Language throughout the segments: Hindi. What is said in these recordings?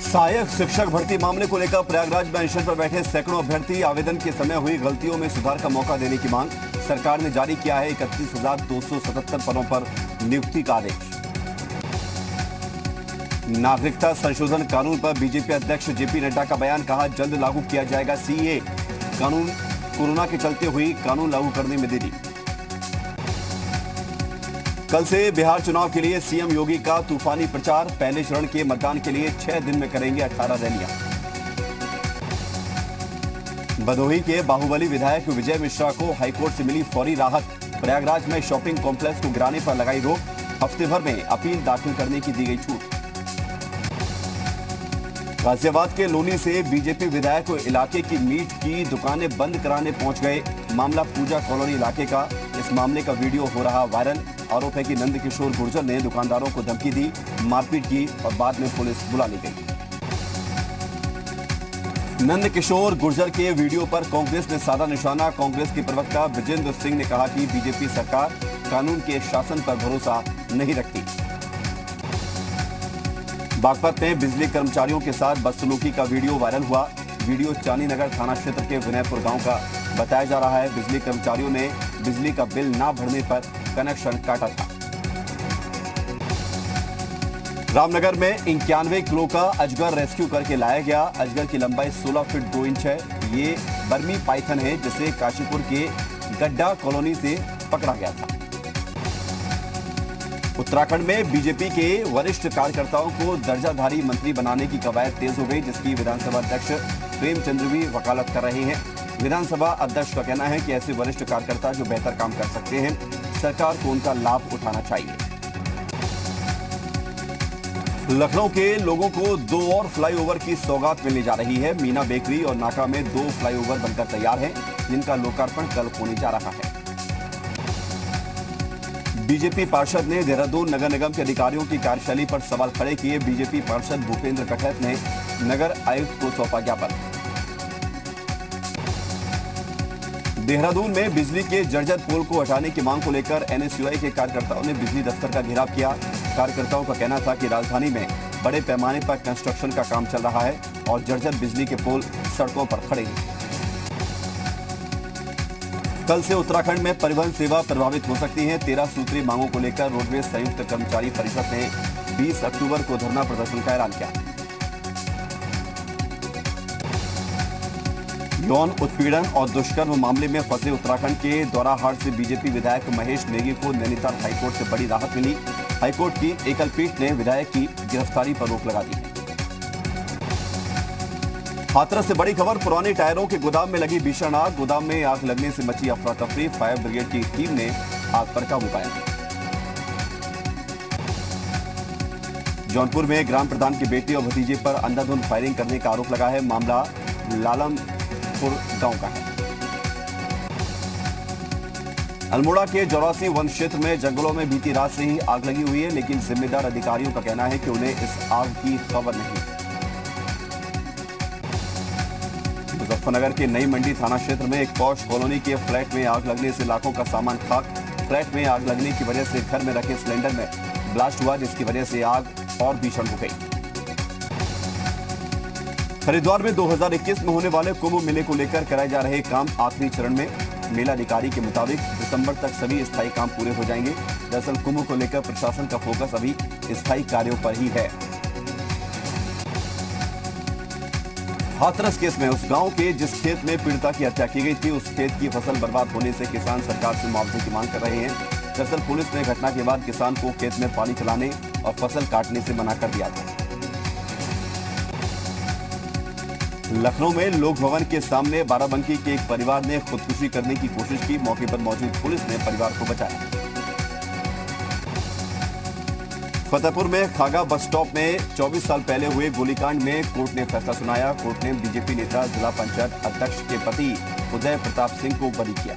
सहायक शिक्षक भर्ती मामले को लेकर प्रयागराज में अनशन पर बैठे सैकड़ों अभ्यर्थी। आवेदन के समय हुई गलतियों में सुधार का मौका देने की मांग। सरकार ने जारी किया है 31,277 पदों पर नियुक्ति का आदेश। नागरिकता संशोधन कानून पर बीजेपी अध्यक्ष जेपी नड्डा का बयान। कहा, जल्द लागू किया जाएगा सीए कानून। कोरोना के चलते हुई कानून लागू करने में देरी। कल से बिहार चुनाव के लिए सीएम योगी का तूफानी प्रचार। पहले चरण के मतदान के लिए 6 दिन में करेंगे 18 रैलियां। भदोही के बाहुबली विधायक विजय मिश्रा को हाईकोर्ट से मिली फौरी राहत। प्रयागराज में शॉपिंग कॉम्प्लेक्स को गिराने पर लगाई रोक। हफ्ते भर में अपील दाखिल करने की दी गई छूट। गाजियाबाद के लोनी से बीजेपी विधायक इलाके की मीट की दुकानें बंद कराने पहुंच गए। मामला पूजा कॉलोनी इलाके का। इस मामले का वीडियो हो रहा वायरल। आरोप है कि नंदकिशोर गुर्जर ने दुकानदारों को धमकी दी, मारपीट की और बाद में पुलिस बुला ली गई। नंदकिशोर गुर्जर के वीडियो पर कांग्रेस ने साधा निशाना। कांग्रेस के प्रवक्ता विजेंद्र सिंह ने कहा कि बीजेपी सरकार कानून के शासन पर भरोसा नहीं रखती। बागपत में बिजली कर्मचारियों के साथ बदसलूकी का वीडियो वायरल हुआ। वीडियो चांदीनगर थाना क्षेत्र के विनयपुर गांव का बताया जा रहा है। बिजली कर्मचारियों ने बिजली का बिल न भरने पर कनेक्शन काटा था। रामनगर में 91 किलो का अजगर रेस्क्यू करके लाया गया। अजगर की लंबाई 16 फीट 2 इंच है। ये बर्मी पाइथन है जिसे काशीपुर के गड्ढा कॉलोनी से पकड़ा गया था। उत्तराखंड में बीजेपी के वरिष्ठ कार्यकर्ताओं को दर्जाधारी मंत्री बनाने की कवायद तेज हो गई, जिसकी विधानसभा अध्यक्ष प्रेमचंद्र भी वकालत कर रहे हैं। विधानसभा अध्यक्ष का कहना है कि ऐसे वरिष्ठ कार्यकर्ता जो बेहतर काम कर सकते हैं, सरकार को उनका लाभ उठाना चाहिए। लखनऊ के लोगों को 2 और फ्लाईओवर की सौगात मिलने जा रही है। मीना बेकरी और नाका में 2 फ्लाईओवर बनकर तैयार हैं, जिनका लोकार्पण कल होने जा रहा है। बीजेपी पार्षद ने देहरादून नगर निगम के अधिकारियों की कार्यशैली पर सवाल खड़े किए। बीजेपी पार्षद भूपेंद्र कठैत ने नगर आयुक्त को सौंपा ज्ञापन। देहरादून में बिजली के जर्जर पोल को हटाने की मांग को लेकर एनएसयूआई के कार्यकर्ताओं ने बिजली दफ्तर का घेराव किया। कार्यकर्ताओं का कहना था कि राजधानी में बड़े पैमाने पर कंस्ट्रक्शन का काम चल रहा है और जर्जर बिजली के पोल सड़कों पर खड़े हैं। कल से उत्तराखंड में परिवहन सेवा प्रभावित हो सकती है। 13 सूत्री मांगों को लेकर रोडवेज संयुक्त कर्मचारी परिषद ने 20 अक्टूबर को धरना प्रदर्शन का ऐलान किया। यौन उत्पीड़न और दुष्कर्म मामले में फंसे उत्तराखंड के दौराहाट से बीजेपी विधायक महेश नेगी को नैनीताल हाईकोर्ट से बड़ी राहत मिली। हाईकोर्ट की एकल पीठ ने विधायक की गिरफ्तारी पर रोक लगा दी है। हाथरस से बड़ी खबर, पुराने टायरों के गोदाम में लगी भीषण आग। गोदाम में आग लगने से मची अफरा तफरी। फायर ब्रिगेड की टीम ने आग पर काबू पाया। जौनपुर में ग्राम प्रधान की बेटी और भतीजे पर अंधाधुंध फायरिंग करने का आरोप लगा है। मामला लालमपुर गांव का है। अल्मोड़ा के जौरासी वन क्षेत्र में जंगलों में बीती रात से ही आग लगी हुई है, लेकिन जिम्मेदार अधिकारियों का कहना है कि उन्हें इस आग की खबर नहीं। मुजफ्फरनगर के नई मंडी थाना क्षेत्र में एक पॉश कॉलोनी के फ्लैट में आग लगने से लाखों का सामान खाक। फ्लैट में आग लगने की वजह से घर में रखे सिलेंडर में ब्लास्ट हुआ, जिसकी वजह से आग और भीषण हो गई। हरिद्वार में 2021 में होने वाले कुंभ मेले को लेकर कराए जा रहे काम आखिरी चरण में। मेला अधिकारी के मुताबिक दिसंबर तक सभी स्थायी काम पूरे हो जाएंगे। दरअसल कुंभ को लेकर प्रशासन का फोकस अभी स्थायी कार्यों पर ही है। हाथरस केस में उस गांव के जिस खेत में पीड़िता की हत्या की गई थी, उस खेत की फसल बर्बाद होने से किसान सरकार से मुआवजे की मांग कर रहे हैं। दरअसल पुलिस ने घटना के बाद किसान को खेत में पानी चलाने और फसल काटने से मना कर दिया था। लखनऊ में लोक भवन के सामने बाराबंकी के एक परिवार ने खुदकुशी करने की कोशिश की। मौके पर मौजूद पुलिस ने परिवार को बचाया। फतेहपुर में खागा बस स्टॉप में 24 साल पहले हुए गोलीकांड में कोर्ट ने फैसला सुनाया। कोर्ट ने बीजेपी नेता जिला पंचायत अध्यक्ष के पति उदय प्रताप सिंह को बरी किया।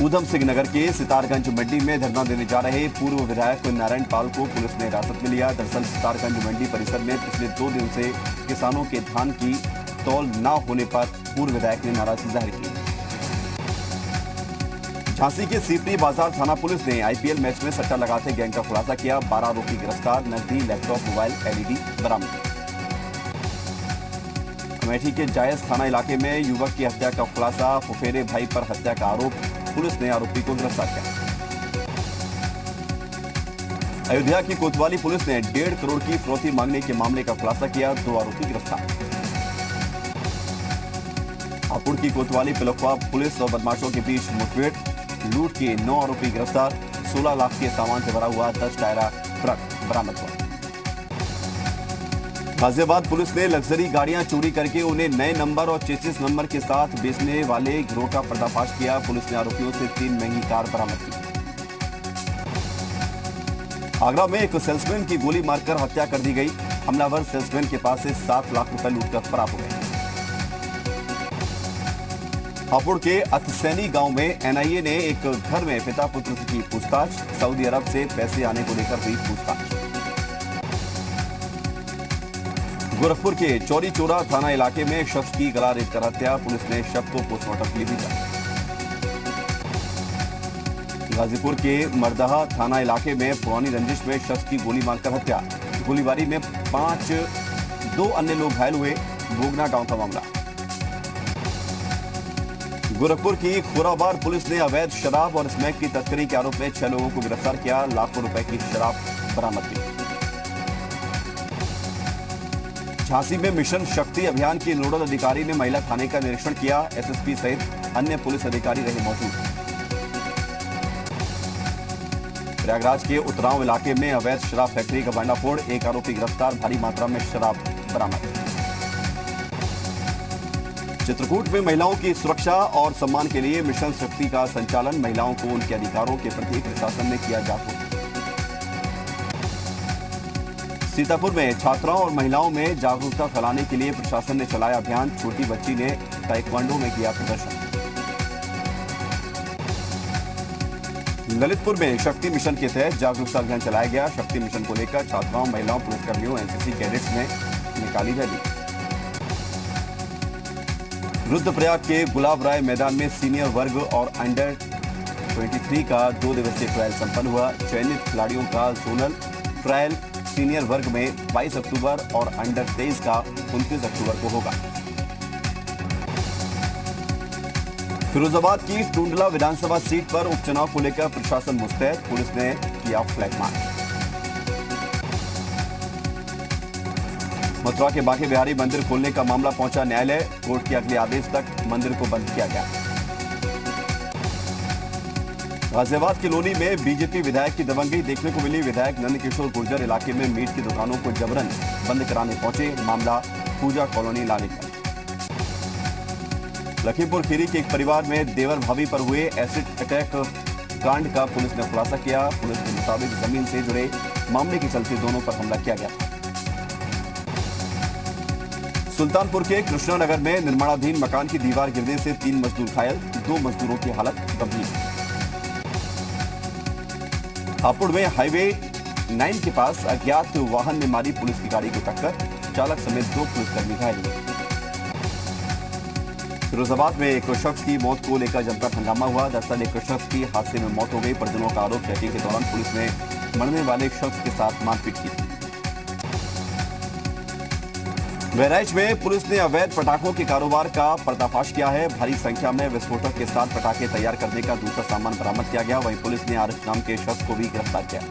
ऊधम सिंह नगर के सितारगंज मंडी में धरना देने जा रहे पूर्व विधायक नारायण पाल को पुलिस ने हिरासत में लिया। दरअसल सितारगंज मंडी परिसर में पिछले 2 दिन से किसानों के धान की तौल न होने पर पूर्व विधायक ने नाराजगी जाहिर की। झांसी के सीपरी बाजार थाना पुलिस ने आईपीएल मैच में सट्टा लगाते गैंग का खुलासा किया। 12 आरोपी गिरफ्तार, नकदी, लैपटॉप, मोबाइल, एलईडी बरामद। अमेठी के जायज थाना इलाके में युवक की हत्या का खुलासा, फुफेरे भाई पर हत्या का आरोप, पुलिस ने आरोपी को गिरफ्तार किया। अयोध्या की कोतवाली पुलिस ने 1.5 करोड़ की फिरौती मांगने के मामले का खुलासा किया, 2 आरोपी गिरफ्तार। हापुड़ की कोतवाली पिलखवा पुलिस और बदमाशों के बीच मुठभेड़, लूट के 9 आरोपी गिरफ्तार, 16 लाख के सामान से भरा हुआ 10 टायरा ट्रक बरामद हुआ। गाजियाबाद पुलिस ने लग्जरी गाड़ियां चोरी करके उन्हें नए नंबर और चेसिस नंबर के साथ बेचने वाले गिरोह का पर्दाफाश किया। पुलिस ने आरोपियों से 3 महंगी कार बरामद की। आगरा में एक सेल्समैन की गोली मारकर हत्या कर दी गई। हमलावर सेल्समैन के पास से 7 लाख रुपए लूटकर फरार हो गए। हापुड़ के अथसैनी गांव में एनआईए ने एक घर में पिता पुत्र की पूछताछ, सऊदी अरब से पैसे आने को लेकर हुई पूछताछ। गोरखपुर के चौरी चौरा थाना इलाके में एक शख्स की गला रेत कर हत्या, पुलिस ने शव को पोस्टमार्टम के लिए भेजा। गाजीपुर के मरदहा थाना इलाके में पुरानी रंजिश में शख्स की गोली मारकर हत्या, गोलीबारी में 2 अन्य लोग घायल हुए, भोगना गांव का मामला। गोरखपुर की खोराबार पुलिस ने अवैध शराब और स्मैक की तस्करी के आरोप में 6 लोगों को गिरफ्तार किया, लाखों रुपए की शराब बरामद की। झांसी में मिशन शक्ति अभियान के नोडल अधिकारी ने महिला थाने का निरीक्षण किया, एसएसपी सहित अन्य पुलिस अधिकारी रहे मौजूद। प्रयागराज के उतराव इलाके में अवैध शराब फैक्ट्री का भंडाफोड़, 1 आरोपी गिरफ्तार, भारी मात्रा में शराब बरामद। चित्रकूट में महिलाओं की सुरक्षा और सम्मान के लिए मिशन शक्ति का संचालन, महिलाओं को उनके अधिकारों के प्रति प्रशासन ने किया जागरूक। सीतापुर में छात्राओं और महिलाओं में जागरूकता फैलाने के लिए प्रशासन ने चलाया अभियान, छोटी बच्ची ने ताइक्वांडो में किया प्रदर्शन। ललितपुर में शक्ति मिशन के तहत जागरूकता अभियान चलाया गया। शक्ति मिशन को लेकर छात्राओं, महिलाओं, पुलिसकर्मियों, एनसीसी कैडेट्स ने निकाली रैली। रुद्रप्रयाग के गुलाब राय मैदान में सीनियर वर्ग और अंडर 23 का 2 दिवसीय ट्रायल संपन्न हुआ। चयनित खिलाड़ियों का जोनल ट्रायल सीनियर वर्ग में 22 अक्टूबर और अंडर 23 का 29 अक्टूबर को होगा। फिरोजाबाद की टुंडला विधानसभा सीट पर उपचुनाव को लेकर प्रशासन मुस्तैद, पुलिस ने किया फ्लैग मार्च। मथुरा के बांके बिहारी मंदिर खोलने का मामला पहुंचा न्यायालय, कोर्ट के अगले आदेश तक मंदिर को बंद किया गया। गाजियाबाद के लोनी में बीजेपी विधायक की दबंगई देखने को मिली। विधायक नंदकिशोर गुर्जर इलाके में मीट की दुकानों को जबरन बंद कराने पहुंचे, मामला पूजा कॉलोनी लाने का। लखीमपुर खीरी के एक परिवार में देवर भाभी पर हुए एसिड अटैक कांड का पुलिस ने खुलासा किया। पुलिस के मुताबिक जमीन से जुड़े मामले के चलते दोनों पर हमला किया गया था। सुल्तानपुर के कृष्णानगर में निर्माणाधीन मकान की दीवार गिरने से 3 मजदूर घायल, 2 मजदूरों की हालत गंभीर। हापुड़ में हाईवे 9 के पास अज्ञात वाहन ने मारी पुलिस की गाड़ी को टक्कर, चालक समेत 2 पुलिसकर्मी घायल हुए। फिरोजाबाद में एक शख्स की मौत को लेकर जमकर हंगामा हुआ। दरअसल एक शख्स की हादसे में मौत हो गई। परिजनों का आरोप, चेकिंग के दौरान पुलिस ने मरने वाले शख्स के साथ मारपीट की थी। बहराइच में पुलिस ने अवैध पटाखों के कारोबार का पर्दाफाश किया है। भारी संख्या में विस्फोटक के साथ पटाखे तैयार करने का दूसरा सामान बरामद किया गया। वहीं पुलिस ने आरिफ नाम के शख्स को भी गिरफ्तार किया।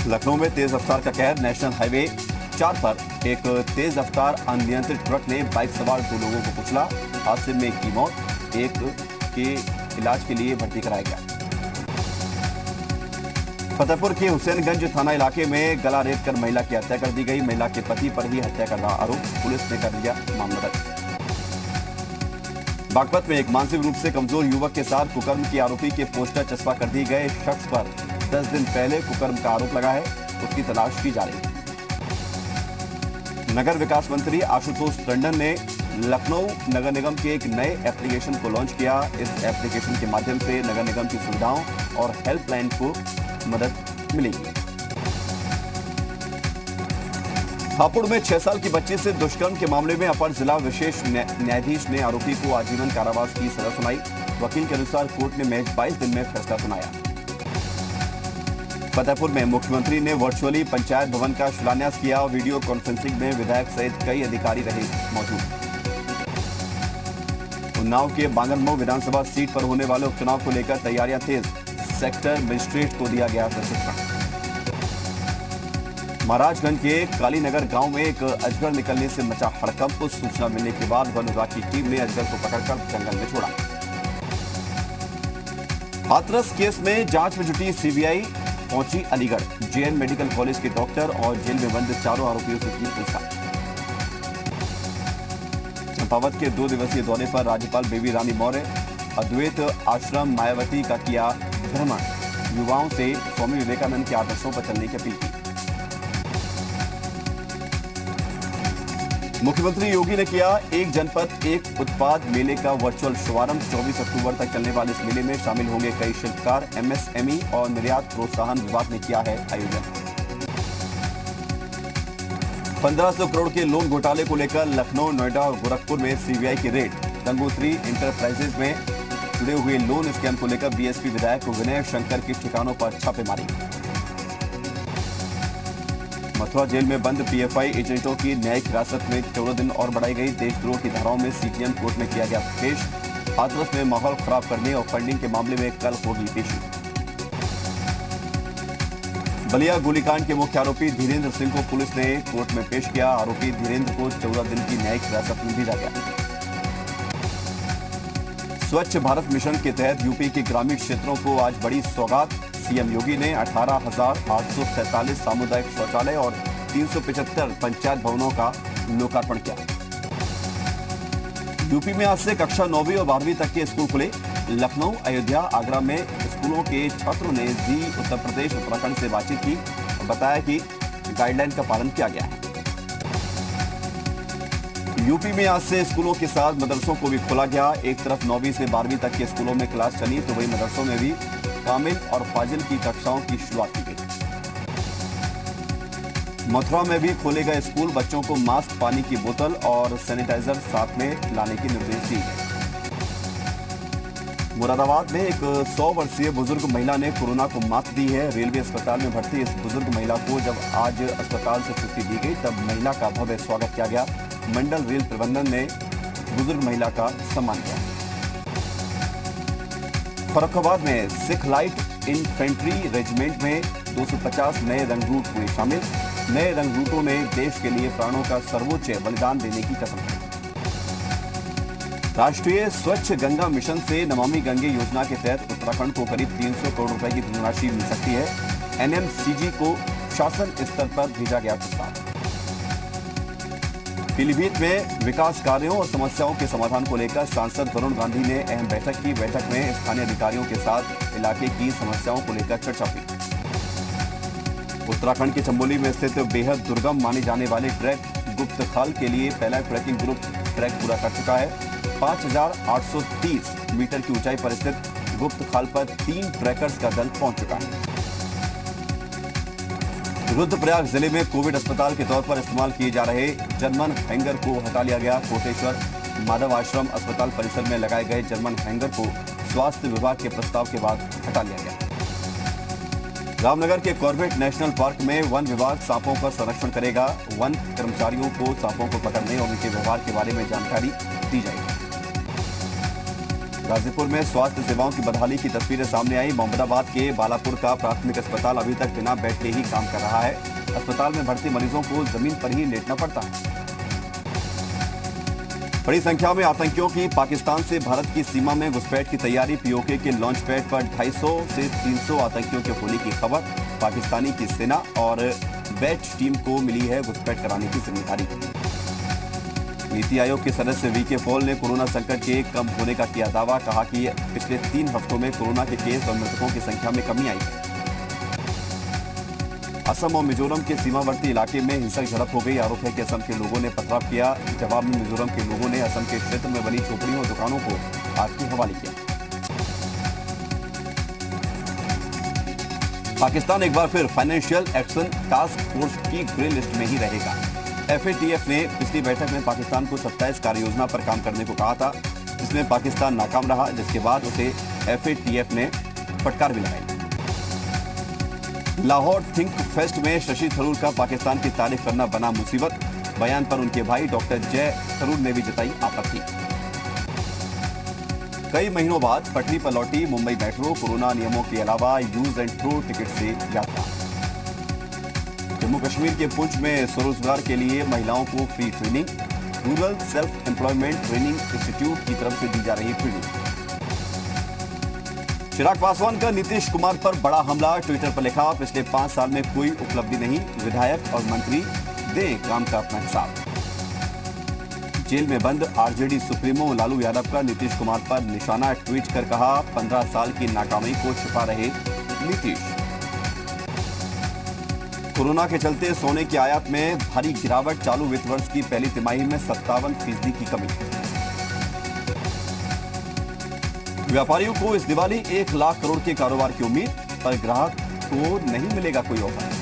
लखनऊ में तेज रफ्तार का कहर, नेशनल हाईवे 4 पर एक तेज रफ्तार अनियंत्रित ट्रक ने बाइक सवार 2 लोगों को कुचला। हादसे में एक की मौत, एक के इलाज के लिए भर्ती कराया गया। फतेहपुर के हुसैनगंज थाना इलाके में गला रेत कर महिला की हत्या कर दी गई। महिला के पति पर ही हत्या करना आरोप, पुलिस ने कर दिया मामला दर्ज। बागपत में एक मानसिक रूप से कमजोर युवक के साथ कुकर्म के आरोपी के पोस्टर चस्पा कर दिए गए। शख्स पर 10 दिन पहले कुकर्म का आरोप लगा है, उसकी तलाश की जा रही है। नगर विकास मंत्री आशुतोष टंडन ने लखनऊ नगर निगम के एक नए एप्लीकेशन को लॉन्च किया। इस एप्लीकेशन के माध्यम से नगर निगम की सुविधाओं और हेल्पलाइन को मदद मिलेगी। हापुड़ में 6 साल की बच्ची से दुष्कर्म के मामले में अपर जिला विशेष न्यायाधीश ने आरोपी को आजीवन कारावास की सजा सुनाई। वकील के अनुसार कोर्ट ने महज 22 दिन में फैसला सुनाया। फतेहपुर में मुख्यमंत्री ने वर्चुअली पंचायत भवन का शिलान्यास किया। वीडियो कॉन्फ्रेंसिंग में विधायक सहित कई अधिकारी रहे मौजूद। उन्नाव के बांगरमऊ विधानसभा सीट पर होने वाले उपचुनाव को लेकर तैयारियां तेज। सेक्टर मजिस्ट्रेट को दिया गया प्रशिक्षण। महाराजगंज के कालीनगर गांव में एक अजगर निकलने से मचा हड़कंप। सूचना मिलने के बाद वन विभाग की टीम ने अजगर को पकड़कर जंगल में छोड़ा। हाथरस केस में जांच में जुटी सीबीआई पहुंची अलीगढ़। जेएन मेडिकल कॉलेज के डॉक्टर और जेल में बंद चारों आरोपियों से की पूछताछ। चंपावत के 2 दिवसीय दौरे पर राज्यपाल बेबी रानी मौर्य अद्वैत आश्रम मायावती का किया भ्रमण। युवाओं से स्वामी विवेकानंद के आदर्शों पर चलने की अपील की। मुख्यमंत्री योगी ने किया एक जनपद एक उत्पाद मेले का वर्चुअल शुभारंभ। 24 अक्टूबर तक चलने वाले इस मेले में शामिल होंगे कई शिल्पकार। एमएसएमई और निर्यात प्रोत्साहन विभाग ने किया है आयोजन। 1500 करोड़ के लोन घोटाले को लेकर लखनऊ, नोएडा और गोरखपुर में सीबीआई की रेड। गंगोत्री इंटरप्राइजेज में जुड़े हुए लोन स्कैम को लेकर बीएसपी विधायक विनय शंकर के ठिकानों पर छापेमारी। मथुरा जेल में बंद पीएफआई एजेंटों की न्यायिक हिरासत में 14 दिन और बढ़ाई गई। देशद्रोह की धाराओं में सीटीएम कोर्ट में किया गया पेश। हाथरस में माहौल खराब करने और फंडिंग के मामले में कल होगी पेशी। बलिया गोलीकांड के मुख्य आरोपी धीरेन्द्र सिंह को पुलिस ने कोर्ट में पेश किया। आरोपी धीरेन्द्र को 14 दिन की न्यायिक हिरासत में भेजा गया। स्वच्छ भारत मिशन के तहत यूपी के ग्रामीण क्षेत्रों को आज बड़ी सौगात। सीएम योगी ने 18,847 सामुदायिक शौचालय और 375 पंचायत भवनों का लोकार्पण किया। यूपी में आज से कक्षा 9वीं और 12वीं तक के स्कूल खुले। लखनऊ, अयोध्या, आगरा में स्कूलों के छात्रों ने जी उत्तर प्रदेश उत्तराखंड से बातचीत की और बताया कि गाइडलाइन का पालन किया गया है। यूपी में आज से स्कूलों के साथ मदरसों को भी खोला गया। एक तरफ 9वीं से 12वीं तक के स्कूलों में क्लास चली तो वहीं मदरसों में भी कामिल और फाजिल की कक्षाओं की शुरुआत की गई। मथुरा में भी खोले गए स्कूल। बच्चों को मास्क, पानी की बोतल और सैनिटाइजर साथ में लाने के निर्देश दिए गए। मुरादाबाद में एक 100 वर्षीय बुजुर्ग महिला ने कोरोना को मात दी है। रेलवे अस्पताल में भर्ती इस बुजुर्ग महिला को जब आज अस्पताल से छुट्टी दी गई तब महिला का भव्य स्वागत किया गया। मंडल रेल प्रबंधन ने बुजुर्ग महिला का सम्मान किया। फर्रुखाबाद में सिख लाइट इन्फेंट्री रेजिमेंट में 250 नए रंगरूट हुए शामिल। नए रंगरूटों ने देश के लिए प्राणों का सर्वोच्च बलिदान देने की कसम खाई। राष्ट्रीय स्वच्छ गंगा मिशन से नमामि गंगे योजना के तहत उत्तराखंड को करीब 300 करोड़ रुपए की धनराशि मिल सकती है। एनएमसीजी को शासन स्तर पर भेजा गया प्रस्ताव। पीलीभीत में विकास कार्यों और समस्याओं के समाधान को लेकर सांसद वरुण गांधी ने अहम बैठक की। बैठक में स्थानीय अधिकारियों के साथ इलाके की समस्याओं को लेकर चर्चा हुई। उत्तराखंड के चमोली में स्थित बेहद दुर्गम माने जाने वाले ट्रैक गुप्तखाल के लिए पहला ट्रैकिंग ग्रुप ट्रैक पूरा कर चुका है। 5,830 मीटर की ऊंचाई पर स्थित गुप्तखाल पर 3 ट्रैकर्स का दल पहुंच चुका है। रुद्रप्रयाग जिले में कोविड अस्पताल के तौर पर इस्तेमाल किए जा रहे जर्मन हैंगर को हटा लिया गया। कोटेश्वर माधव आश्रम अस्पताल परिसर में लगाए गए जर्मन हैंगर को स्वास्थ्य विभाग के प्रस्ताव के बाद हटा लिया गया। रामनगर के कॉर्बेट नेशनल पार्क में वन विभाग सांपों का संरक्षण करेगा। वन कर्मचारियों को सांपों को पकड़ने और उनके व्यवहार के बारे में जानकारी दी जाएगी। गाजीपुर में स्वास्थ्य सेवाओं की बदहाली की तस्वीरें सामने आई। मोहम्मदाबाद के बालापुर का प्राथमिक अस्पताल अभी तक बिना बेड के ही काम कर रहा है। अस्पताल में भर्ती मरीजों को जमीन पर ही लेटना पड़ता है। बड़ी संख्या में आतंकियों की पाकिस्तान से भारत की सीमा में घुसपैठ की तैयारी। पीओके के लॉन्च पैड पर 250 से 300 आतंकियों के होने की खबर। पाकिस्तानी की सेना और बैच टीम को मिली है घुसपैठ कराने की जिम्मेदारी। नीति आयोग के सदस्य वीके पॉल ने कोरोना संकट के कम होने का किया दावा। कहा कि पिछले 3 हफ्तों में कोरोना के केस और मृतकों की संख्या में कमी आई है। असम और मिजोरम के सीमावर्ती इलाके में हिंसक झड़प हो गई। आरोप है कि असम के लोगों ने पथराव किया। जवाब में मिजोरम के लोगों ने असम के क्षेत्र में बनी झोपड़ियों और दुकानों को आग के हवाले किया। पाकिस्तान एक बार फिर फाइनेंशियल एक्शन टास्क फोर्स की ग्रे लिस्ट में ही रहेगा। एफएटीएफ ने पिछली बैठक में पाकिस्तान को 27 कार्य योजना पर काम करने को कहा था, जिसमें पाकिस्तान नाकाम रहा, जिसके बाद उसे FATF ने फटकार भी लगाई। लाहौर थिंक फेस्ट में शशि थरूर का पाकिस्तान की तारीफ करना बना मुसीबत। बयान पर उनके भाई डॉक्टर जय थरूर ने भी जताई आपत्ति। कई महीनों बाद पटरी पर लौटी मुंबई मेट्रो, कोरोना नियमों के अलावा यूज एंड थ्रो टिकट से यात्रा। जम्मू कश्मीर के पुंछ में स्वरोजगार के लिए महिलाओं को free training. Rural self employment training institute की तरफ से दी जा रही ट्रेनिंग। चिराग पासवान का नीतीश कुमार पर बड़ा हमला, ट्विटर पर लिखा, पिछले 5 साल में कोई उपलब्धि नहीं, विधायक और मंत्री दें काम का अपना हिसाब। जेल में बंद आरजेडी सुप्रीमो लालू यादव का नीतीश कुमार पर निशाना, ट्वीट कर कहा, 15 साल की नाकामी को छिपा रहे नीतीश। कोरोना के चलते सोने की आयात में भारी गिरावट, चालू वित्त वर्ष की पहली तिमाही में 57% की कमी। व्यापारियों को इस दिवाली 1 लाख करोड़ के कारोबार की उम्मीद, पर ग्राहक को नहीं मिलेगा कोई ऑफर।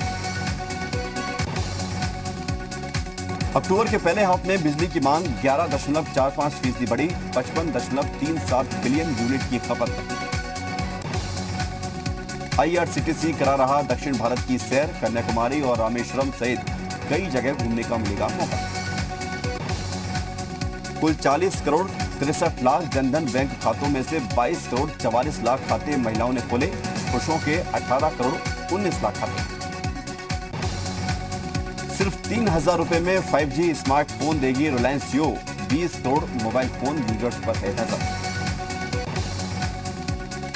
अक्टूबर के पहले हाफ में बिजली की मांग 11.45% बढ़ी, 55.37 बिलियन यूनिट की खपत रही। IRCTC करा रहा दक्षिण भारत की सैर, कन्याकुमारी और रामेश्वरम सहित कई जगह घूमने का मिलेगा मौका। कुल 40 करोड़ 63 लाख जनधन बैंक खातों में से 22 करोड़ 44 लाख खाते महिलाओं ने खोले, पुरुषों के 18 करोड़ 19 लाख खाते। सिर्फ 3,000 रुपए में 5G स्मार्टफोन देगी रिलायंस जियो, 20 करोड़ मोबाइल फोन यूजर्स पर है नजर।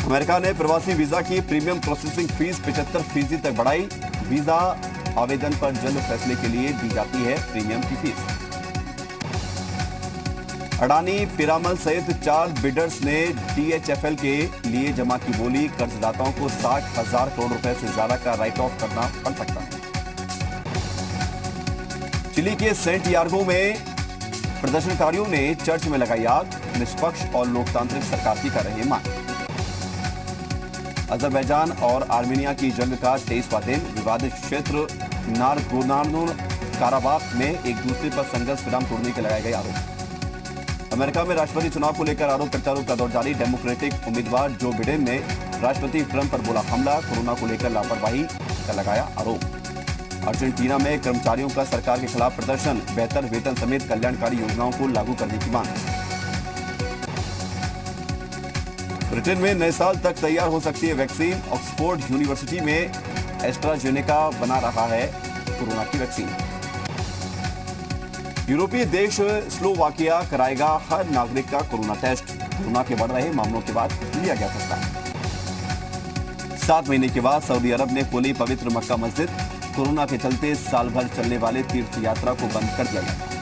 अमेरिका ने प्रवासी वीजा की प्रीमियम प्रोसेसिंग फीस 75% तक बढ़ाई। वीजा आवेदन पर जल्द फैसले के लिए दी जाती है प्रीमियम की फीस। अडानी, पिरामल सहित 4 बिडर्स ने DHFL के लिए जमा की बोली, कर्जदाताओं को 60,000 करोड़ रुपए से ज्यादा का राइट ऑफ करना पड़ सकता है। चिली के सेंटियागो में प्रदर्शनकारियों ने चर्च में लगाई आग, निष्पक्ष और लोकतांत्रिक सरकार की कर रहे मांग। अजरबैजान और आर्मेनिया की जंग का 23वां दिन, विवादित क्षेत्र नागोर्नो काराबाख में एक दूसरे पर संघर्ष विराम तोड़ने के लगाए गए आरोप। अमेरिका में राष्ट्रपति चुनाव को लेकर आरोप प्रत्यारोप का दौर जारी, डेमोक्रेटिक उम्मीदवार जो बिडेन ने राष्ट्रपति ट्रंप पर बोला हमला, कोरोना को लेकर लापरवाही का लगाया आरोप। अर्जेंटीना में कर्मचारियों का सरकार के खिलाफ प्रदर्शन, बेहतर वेतन समेत कल्याणकारी योजनाओं को लागू करने की मांग। ब्रिटेन में नए साल तक तैयार हो सकती है वैक्सीन, ऑक्सफोर्ड यूनिवर्सिटी में एस्ट्राजेनेका बना रहा है कोरोना की वैक्सीन। यूरोपीय देश स्लोवाकिया कराएगा हर नागरिक का कोरोना टेस्ट, कोरोना के बढ़ रहे मामलों के बाद लिया गया फैसला। 7 महीने के बाद सऊदी अरब ने खोली पवित्र मक्का मस्जिद, कोरोना के चलते साल भर चलने वाले तीर्थ यात्रा को बंद कर दिया गया।